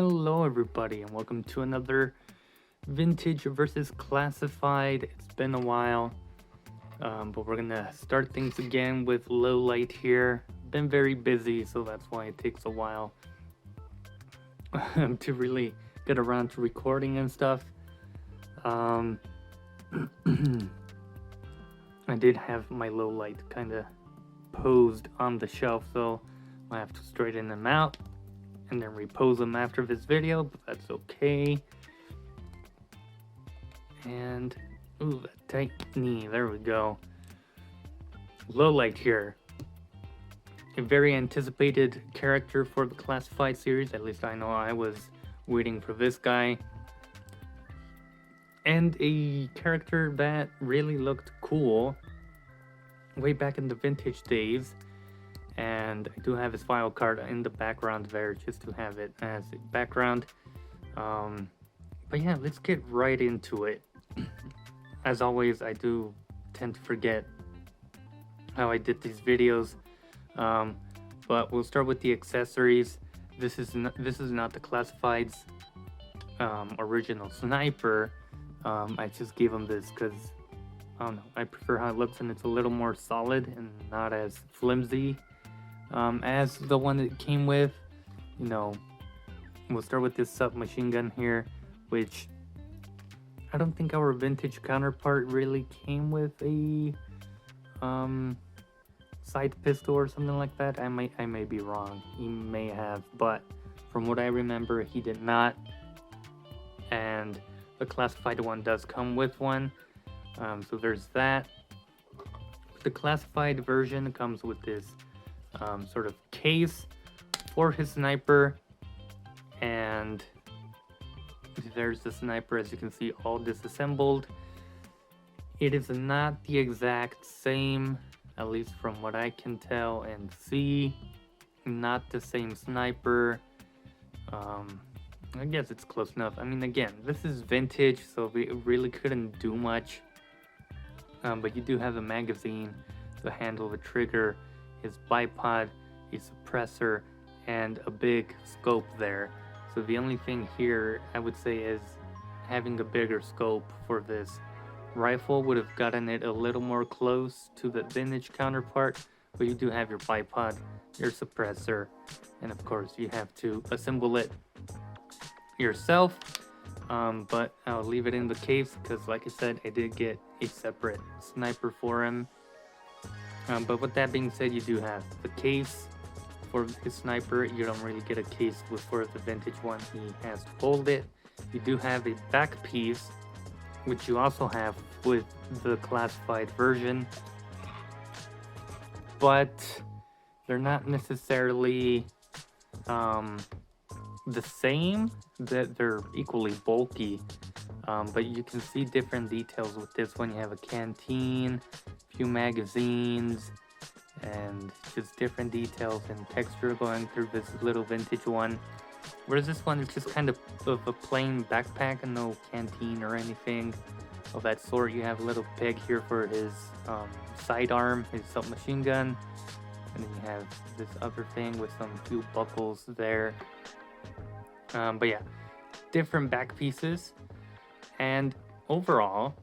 Hello everybody and welcome to another vintage versus classified. It's been a while, but we're gonna start things again with low light here. Been very busy, so that's why it takes a while to really get around to recording and stuff. I did have my low light kind of posed on the shelf, so I have to straighten them out and then repose them after this video, but that's okay. And ooh, that tight knee, there we go. Low light here. A very anticipated character for the classified series, at least I know I was waiting for this guy. And a character that really looked cool way back in the vintage days. And I do have his file card in the background there just to have it as a background. But yeah, let's get right into it. As always, I do tend to forget how I did these videos. But we'll start with the accessories. This is not the classified's original sniper. I just gave him this because I don't know, I prefer how it looks and it's a little more solid and not as flimsy as the one that it came with. You know, we'll start with this submachine gun here, which I don't think our vintage counterpart really came with a side pistol or something like that. I may be wrong. He may have, but from what I remember, he did not. And the classified one does come with one. So there's that. The classified version comes with this sort of case for his sniper, and there's the sniper, as you can see, all disassembled. It is not the exact same, at least from what I can tell and see. Not the same sniper. I guess it's close enough. I mean, again, this is vintage, so we really couldn't do much. But you do have a magazine, the handle, the trigger, his bipod, a suppressor, and a big scope there. So the only thing here I would say is having a bigger scope for this rifle would have gotten it a little more close to the vintage counterpart. But you do have your bipod, your suppressor, and of course you have to assemble it yourself. But I'll leave it in the case because, like I said, I did get a separate sniper for him. But with that being said, you do have the case for the sniper. You don't really get a case for the vintage one. He has to hold it. You do have a back piece, which you also have with the classified version, but they're not necessarily the same. That they're equally bulky, but you can see different details with this one. You have a canteen, few magazines, and just different details and texture going through this little vintage one. Whereas this one is just kind of a plain backpack and no canteen or anything of that sort. You have a little peg here for his sidearm, his submachine gun, and then you have this other thing with some few buckles there. But yeah, different back pieces, and overall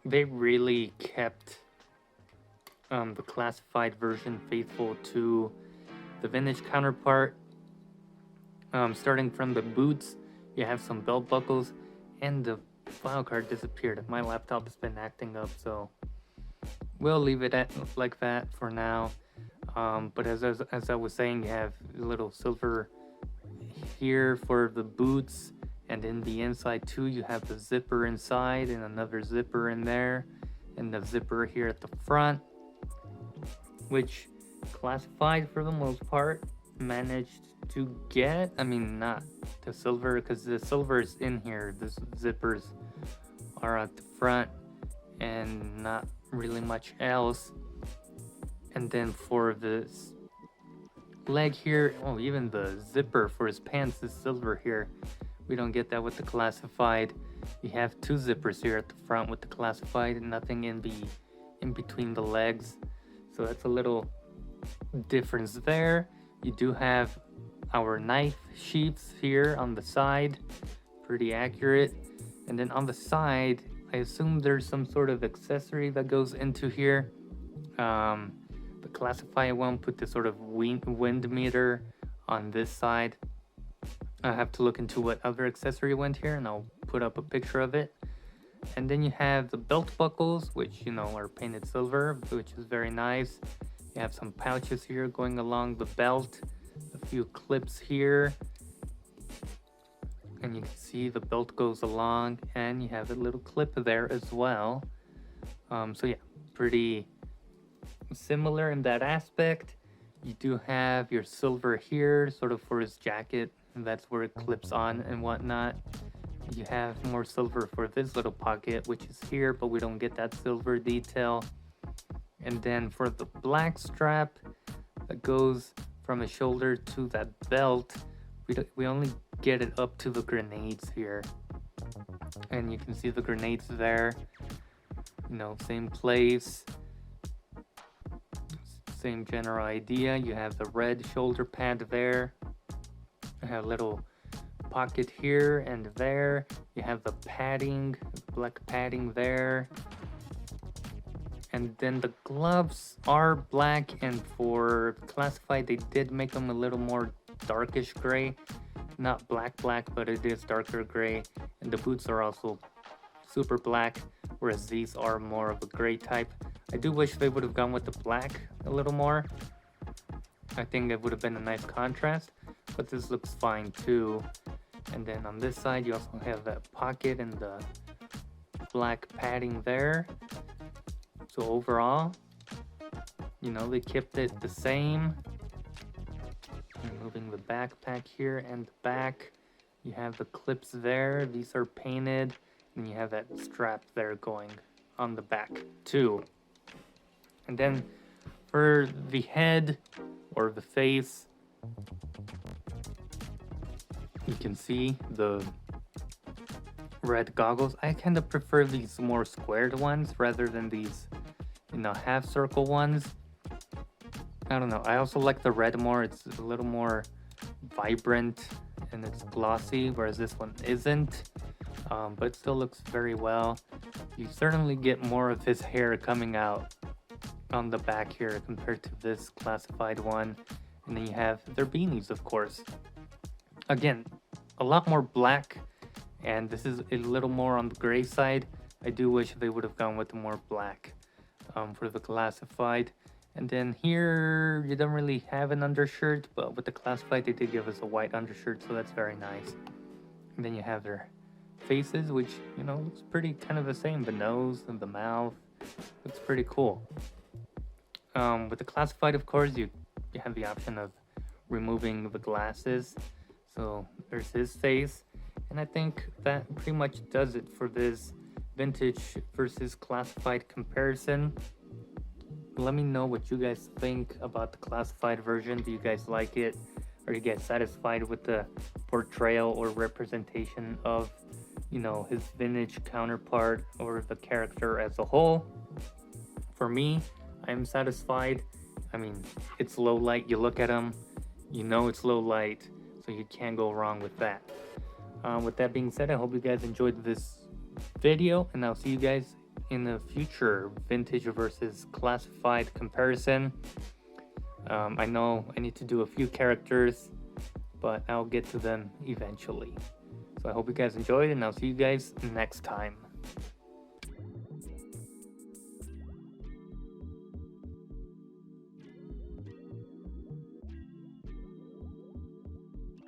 they really kept the classified version faithful to the vintage counterpart. Starting from the boots, you have some belt buckles, and the file card disappeared. My laptop has been acting up, so we'll leave it at like that for now. But as I was saying, you have a little silver here for the boots, and in the inside too you have the zipper inside and another zipper in there, and the zipper here at the front, which classified for the most part managed to get. I mean, not the silver, because the silver is in here. The zippers are at the front and not really much else. And then for this leg here, oh, even the zipper for his pants is silver here. We don't get that with the classified. You have two zippers here at the front with the classified, and nothing in between the legs. So that's a little difference there. You do have our knife sheaths here on the side, pretty accurate. And then on the side, I assume there's some sort of accessory that goes into here. The classified one put this sort of wind meter on this side. I have to look into what other accessory went here, and I'll put up a picture of it. And then you have the belt buckles, which, you know, are painted silver, which is very nice. You have some pouches here going along the belt, a few clips here, and you can see the belt goes along, and you have a little clip there as well. So yeah, pretty similar in that aspect. You do have your silver here, sort of for his jacket, and that's where it clips on and whatnot. You have more silver for this little pocket, which is here, but we don't get that silver detail. And then for the black strap that goes from his shoulder to that belt, we only get it up to the grenades here. And you can see the grenades there, you know, same place, same general idea. You have the red shoulder pad there. You have a little pocket here and there. You have the padding, black padding there. And then the gloves are black, and for classified they did make them a little more darkish gray. Not black, but it is darker gray. And the boots are also super black, whereas these are more of a gray type. I do wish they would have gone with the black a little more. I think it would have been a nice contrast, but this looks fine too. And then on this side you also have that pocket and the black padding there. So overall, you know, they kept it the same. Removing the backpack here and the back. You have the clips there. These are painted. And you have that strap there going on the back too. And then for the head or the face, you can see the red goggles. I kind of prefer these more squared ones rather than these, you know, half circle ones. I don't know. I also like the red more. It's a little more vibrant and it's glossy, whereas this one isn't. But it still looks very well. You certainly get more of his hair coming out on the back here compared to this classified one. And then you have their beanies, of course. Again, a lot more black, and this is a little more on the gray side. I do wish they would have gone with the more black for the classified. And then here, you don't really have an undershirt, but with the classified, they did give us a white undershirt, so that's very nice. And then you have their faces, which, you know, looks pretty kind of the same. The nose and the mouth looks pretty cool. With the classified, of course, you have the option of removing the glasses. So there's his face, and I think that pretty much does it for this vintage versus classified comparison. Let me know what you guys think about the classified version. Do you guys like it? Are you guys satisfied with the portrayal or representation of, you know, his vintage counterpart or the character as a whole? For me, I'm satisfied. I mean, it's low light. You look at him, you know it's low light, so you can't go wrong with that. With that being said, I hope you guys enjoyed this video, and I'll see you guys in the future vintage versus classified comparison. I know I need to do a few characters, but I'll get to them eventually. So I hope you guys enjoyed, and I'll see you guys next time.